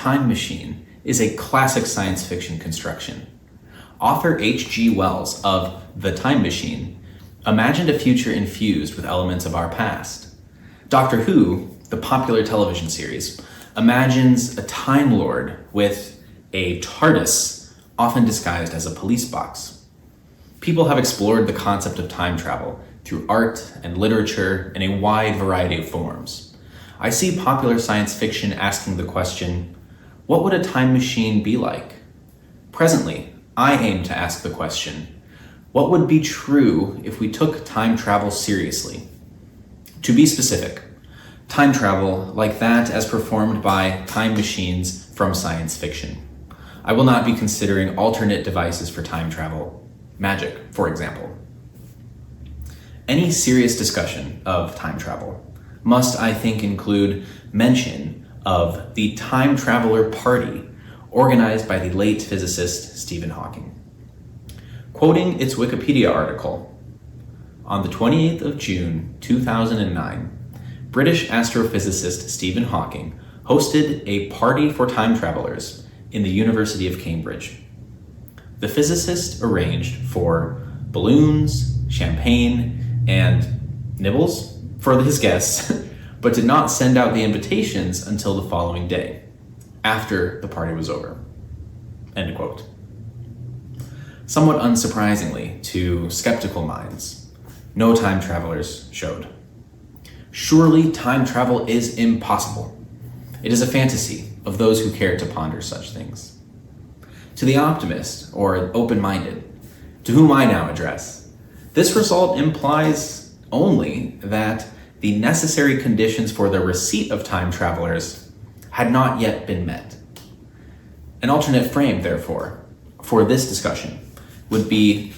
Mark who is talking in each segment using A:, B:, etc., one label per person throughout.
A: time machine is a classic science fiction construction. Author H.G. Wells of The Time Machine imagined a future infused with elements of our past. Doctor Who, the popular television series, imagines a Time Lord with a TARDIS, often disguised as a police box. People have explored the concept of time travel through art and literature in a wide variety of forms. I see popular science fiction asking the question, what would a time machine be like? Presently, I aim to ask the question, what would be true if we took time travel seriously? To be specific, time travel like that as performed by time machines from science fiction. I will not be considering alternate devices for time travel, magic, for example. Any serious discussion of time travel must, I think, include mention of the Time Traveler Party organized by the late physicist Stephen Hawking. Quoting its Wikipedia article, on the 28th of June 2009, British astrophysicist Stephen Hawking hosted a party for time travelers in the University of Cambridge. The physicist arranged for balloons, champagne, and nibbles for his guests, but did not send out the invitations until the following day, after the party was over. End quote. Somewhat unsurprisingly to skeptical minds, no time travelers showed. Surely time travel is impossible. It is a fantasy of those who care to ponder such things. To the optimist or open-minded, to whom I now address, this result implies only that the necessary conditions for the receipt of time travelers had not yet been met. An alternate frame, therefore, for this discussion would be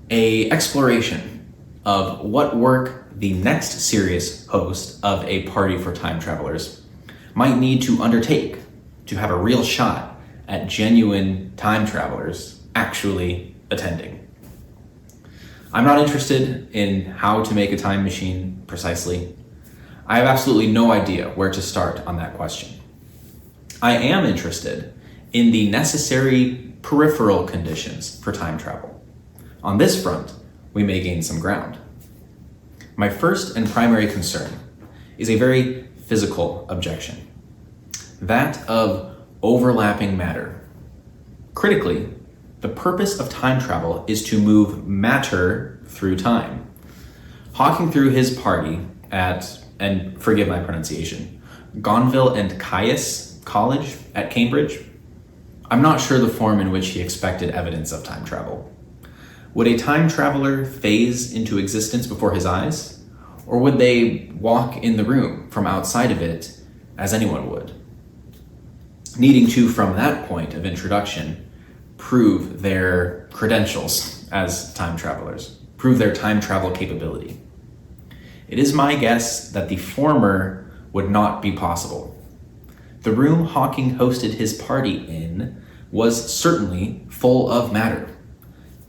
A: an exploration of what work the next serious host of a party for time travelers might need to undertake to have a real shot at genuine time travelers actually attending. I'm not interested in how to make a time machine precisely. I have absolutely no idea where to start on that question. I am interested in the necessary peripheral conditions for time travel. On this front, we may gain some ground. My first and primary concern is a very physical objection, that of overlapping matter. Critically, the purpose of time travel is to move matter through time. Hawking through his party at, and forgive my pronunciation, Gonville and Caius College at Cambridge, I'm not sure the form in which he expected evidence of time travel. Would a time traveler phase into existence before his eyes? Or would they walk in the room from outside of it as anyone would? Needing to, from that point of introduction, prove their credentials as time travelers, prove their time travel capability. It is my guess that the former would not be possible. The room Hawking hosted his party in was certainly full of matter.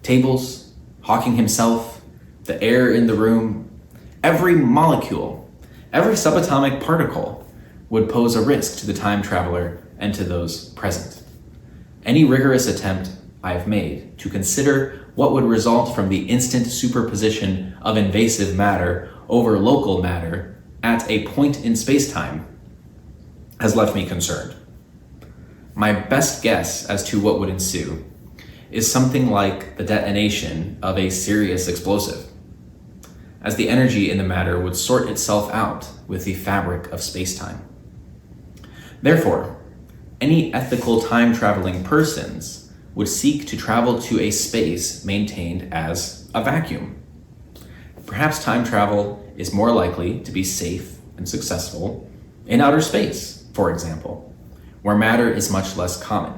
A: Tables, Hawking himself, the air in the room, every molecule, every subatomic particle would pose a risk to the time traveler and to those present. Any rigorous attempt I have made to consider what would result from the instant superposition of invasive matter over local matter at a point in space-time has left me concerned. My best guess as to what would ensue is something like the detonation of a serious explosive, as the energy in the matter would sort itself out with the fabric of space-time. Therefore, any ethical time-traveling persons would seek to travel to a space maintained as a vacuum. Perhaps time travel is more likely to be safe and successful in outer space, for example, where matter is much less common.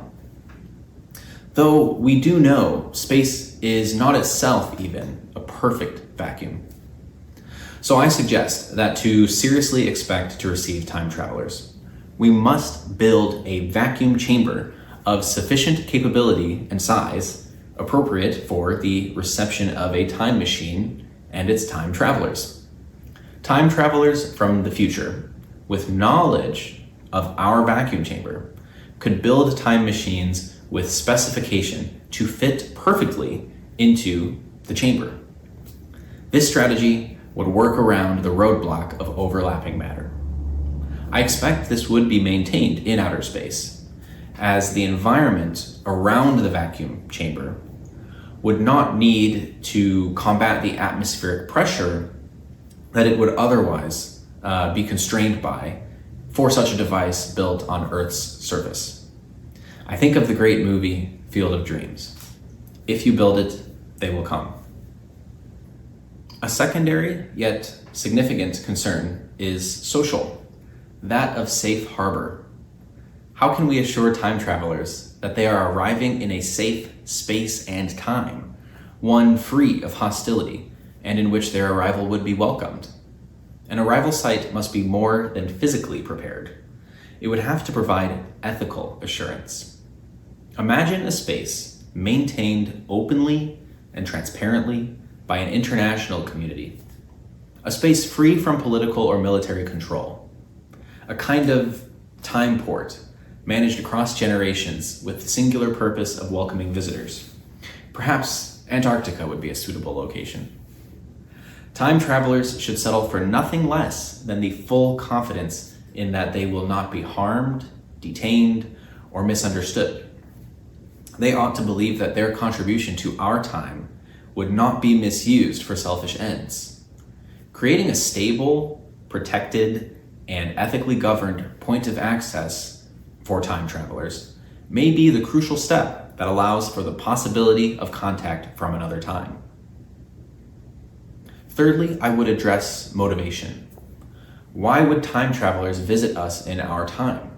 A: Though we do know space is not itself even a perfect vacuum. So I suggest that to seriously expect to receive time travelers, we must build a vacuum chamber of sufficient capability and size appropriate for the reception of a time machine and its time travelers. Time travelers from the future with knowledge of our vacuum chamber could build time machines with specification to fit perfectly into the chamber. This strategy would work around the roadblock of overlapping matter. I expect this would be maintained in outer space, as the environment around the vacuum chamber would not need to combat the atmospheric pressure that it would otherwise be constrained by for such a device built on Earth's surface. I think of the great movie Field of Dreams. If you build it, they will come. A secondary yet significant concern is social, that of safe harbor. How can we assure time travelers that they are arriving in a safe space and time, one free of hostility, and in which their arrival would be welcomed? An arrival site must be more than physically prepared. It would have to provide ethical assurance. Imagine a space maintained openly and transparently by an international community, a space free from political or military control, a kind of time port managed across generations with the singular purpose of welcoming visitors. Perhaps Antarctica would be a suitable location. Time travelers should settle for nothing less than the full confidence in that they will not be harmed, detained, or misunderstood. They ought to believe that their contribution to our time would not be misused for selfish ends. Creating a stable, protected, and ethically governed point of access for time travelers may be the crucial step that allows for the possibility of contact from another time. Thirdly, I would address motivation. Why would time travelers visit us in our time?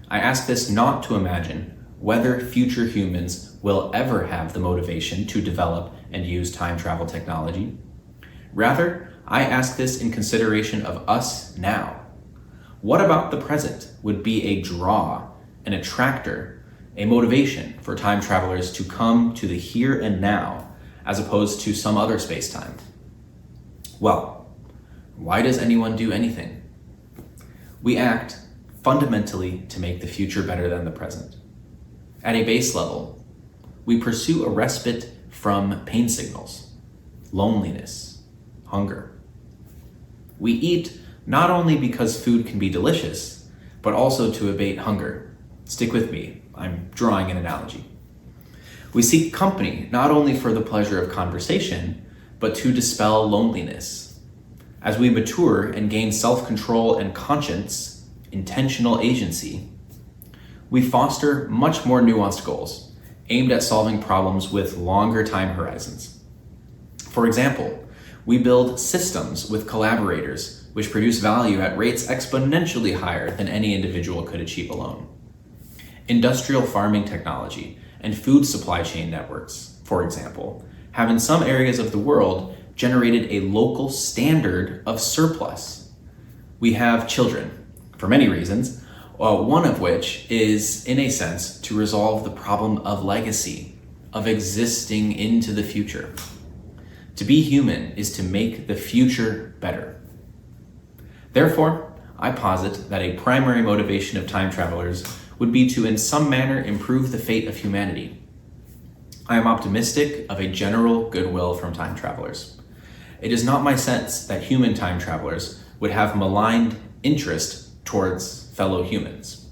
A: I ask this not to imagine whether future humans will ever have the motivation to develop and use time travel technology. Rather, I ask this in consideration of us now. What about the present would be a draw, an attractor, a motivation for time travelers to come to the here and now, as opposed to some other space-time? Well, why does anyone do anything? We act fundamentally to make the future better than the present. At a base level, we pursue a respite from pain signals, loneliness, hunger. We eat not only because food can be delicious, but also to abate hunger. Stick with me, I'm drawing an analogy. We seek company not only for the pleasure of conversation, but to dispel loneliness. As we mature and gain self-control and conscience, intentional agency, we foster much more nuanced goals, aimed at solving problems with longer time horizons. For example, we build systems with collaborators which produce value at rates exponentially higher than any individual could achieve alone. Industrial farming technology and food supply chain networks, for example, have in some areas of the world generated a local standard of surplus. We have children, for many reasons, one of which is, in a sense, to resolve the problem of legacy, of existing into the future. To be human is to make the future better. Therefore, I posit that a primary motivation of time travelers would be to in some manner improve the fate of humanity. I am optimistic of a general goodwill from time travelers. It is not my sense that human time travelers would have maligned interest towards fellow humans.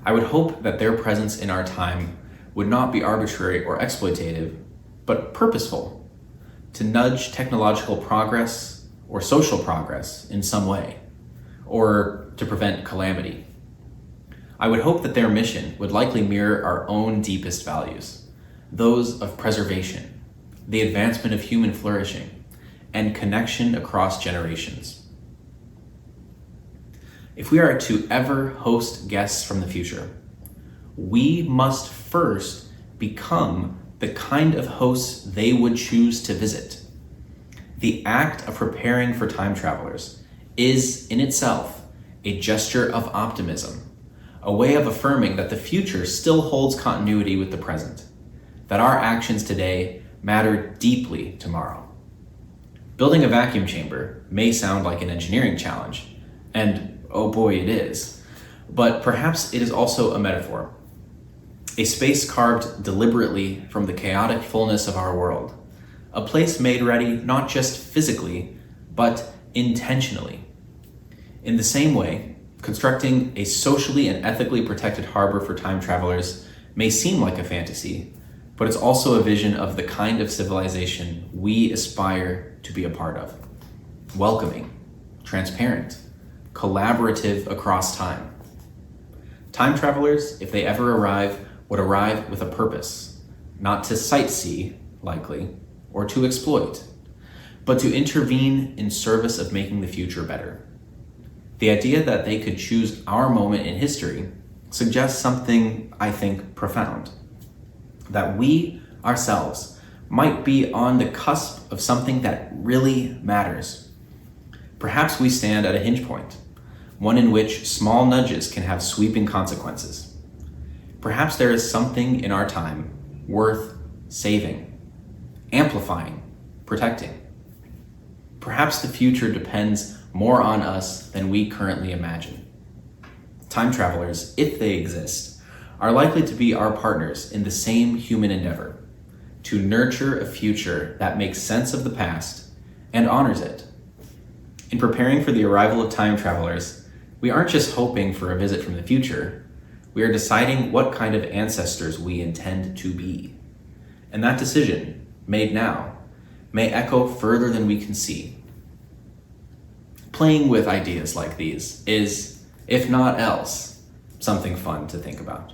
A: I would hope that their presence in our time would not be arbitrary or exploitative, but purposeful, to nudge technological progress or social progress in some way, or to prevent calamity. I would hope that their mission would likely mirror our own deepest values, those of preservation, the advancement of human flourishing, and connection across generations. If we are to ever host guests from the future, we must first become the kind of hosts they would choose to visit. The act of preparing for time travelers is, in itself, a gesture of optimism, a way of affirming that the future still holds continuity with the present, that our actions today matter deeply tomorrow. Building a vacuum chamber may sound like an engineering challenge, and oh boy, it is. But perhaps it is also a metaphor, a space carved deliberately from the chaotic fullness of our world, a place made ready not just physically, but intentionally. In the same way, constructing a socially and ethically protected harbor for time travelers may seem like a fantasy, but it's also a vision of the kind of civilization we aspire to be a part of. Welcoming, transparent, collaborative across time. Time travelers, if they ever arrive, would arrive with a purpose, not to sightsee, likely, or to exploit, but to intervene in service of making the future better. The idea that they could choose our moment in history suggests something, I think, profound. That we, ourselves, might be on the cusp of something that really matters. Perhaps we stand at a hinge point, one in which small nudges can have sweeping consequences. Perhaps there is something in our time worth saving, amplifying, protecting. Perhaps the future depends more on us than we currently imagine. Time travelers, if they exist, are likely to be our partners in the same human endeavor, to nurture a future that makes sense of the past and honors it. In preparing for the arrival of time travelers, we aren't just hoping for a visit from the future, we are deciding what kind of ancestors we intend to be. And that decision, made now, may echo further than we can see. Playing with ideas like these is, if not else, something fun to think about.